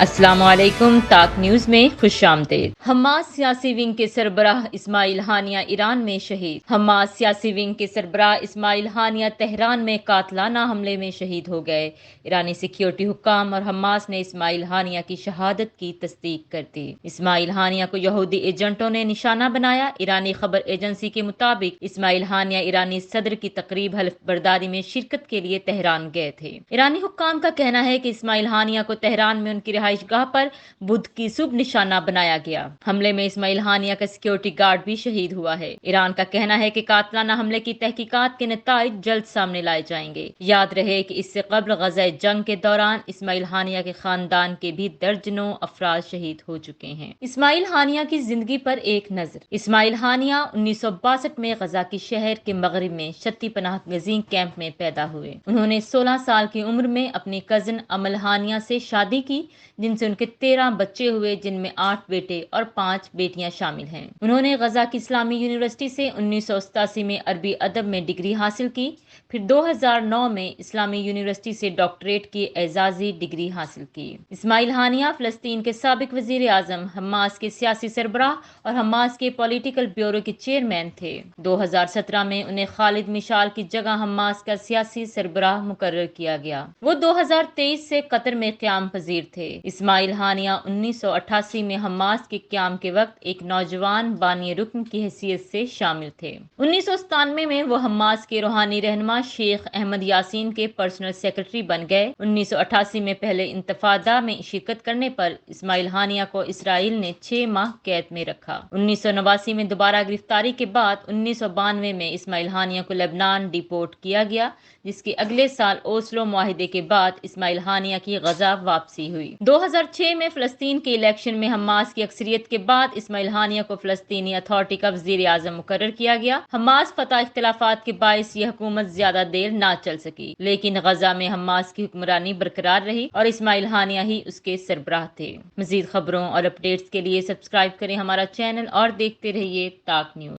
السلام علیکم، تاک نیوز میں خوش آمدید۔ حماس سیاسی ونگ کے سربراہ اسماعیل ہانیہ ایران میں شہید۔ حماس سیاسی ونگ کے سربراہ اسماعیل ہانیہ تہران میں قاتلانہ حملے میں شہید ہو گئے۔ ایرانی سیکیورٹی حکام اور حماس نے اسماعیل ہانیہ کی شہادت کی تصدیق کر دی۔ اسماعیل ہانیہ کو یہودی ایجنٹوں نے نشانہ بنایا۔ ایرانی خبر ایجنسی کے مطابق اسماعیل ہانیہ ایرانی صدر کی تقریب حلف برداری میں شرکت کے لیے تہران گئے تھے۔ ایرانی حکام کا کہنا ہے کہ اسماعیل ہانیہ کو تہران میں ان کی رہائش گاہ پر بدھ کی صبح نشانہ بنایا گیا۔ حملے میں اسماعیل ہانیہ کا سیکیورٹی گارڈ بھی شہید ہوا ہے۔ ایران کا کہنا ہے کہ قاتلانہ حملے کی تحقیقات کے نتائج جلد سامنے لائے جائیں گے۔ یاد رہے کہ اس سے قبل غزہ جنگ کے دوران اسماعیل ہانیہ کے خاندان کے بھی درجنوں افراد شہید ہو چکے ہیں۔ اسماعیل ہانیہ کی زندگی پر ایک نظر۔ اسماعیل ہانیہ 1962 میں غزہ کے شہر کے مغرب میں شتی پناہ گزین کیمپ میں پیدا ہوئے۔ انہوں نے 16 سال کی عمر میں اپنی کزن امل ہانیہ سے شادی کی، جن سے ان کے 13 بچے ہوئے، جن میں 8 بیٹے اور 5 بیٹیاں شامل ہیں۔ انہوں نے غزہ کی اسلامی یونیورسٹی سے 1987 میں عربی ادب میں ڈگری حاصل کی، پھر 2009 میں اسلامی یونیورسٹی سے ڈاکٹریٹ کی اعزازی ڈگری حاصل کی۔ اسماعیل ہانیہ فلسطین کے سابق وزیر اعظم، حماس کے سیاسی سربراہ اور حماس کے پولیٹیکل بیورو کے چیئرمین تھے۔ 2017 میں انہیں خالد مشعل کی جگہ حماس کا سیاسی سربراہ مقرر کیا گیا۔ وہ 2023 سے قطر میں قیام پذیر تھے۔ اسماعیل ہانیہ 1988 میں حماس کے قیام کے وقت ایک نوجوان بانی رکن کی حیثیت سے شامل تھے۔ 1997 میں وہ حماس کے روحانی رہنما شیخ احمد یاسین کے پرسنل سیکرٹری بن گئے۔ 1988 میں پہلے انتفاضہ میں شرکت کرنے پر اسماعیل ہانیہ کو اسرائیل نے 6 ماہ قید میں رکھا۔ 1989 میں دوبارہ گرفتاری کے بعد 1992 میں اسماعیل ہانیہ کو لبنان ڈیپورٹ کیا گیا، جس کے اگلے سال اوسلو معاہدے کے بعد اسماعیل ہانیہ کی غزہ واپسی ہوئی۔ 2006 میں فلسطین کے الیکشن میں حماس کی اکثریت کے بعد اسماعیل ہانیہ کو فلسطینی اتھارٹی کا وزیر اعظم مقرر کیا گیا۔ حماس فتح اختلافات کے باعث یہ حکومت زیادہ دیر نہ چل سکی، لیکن غزہ میں حماس کی حکمرانی برقرار رہی اور اسماعیل ہانیہ ہی اس کے سربراہ تھے۔ مزید خبروں اور اپڈیٹس کے لیے سبسکرائب کریں ہمارا چینل اور دیکھتے رہیے تاک نیوز۔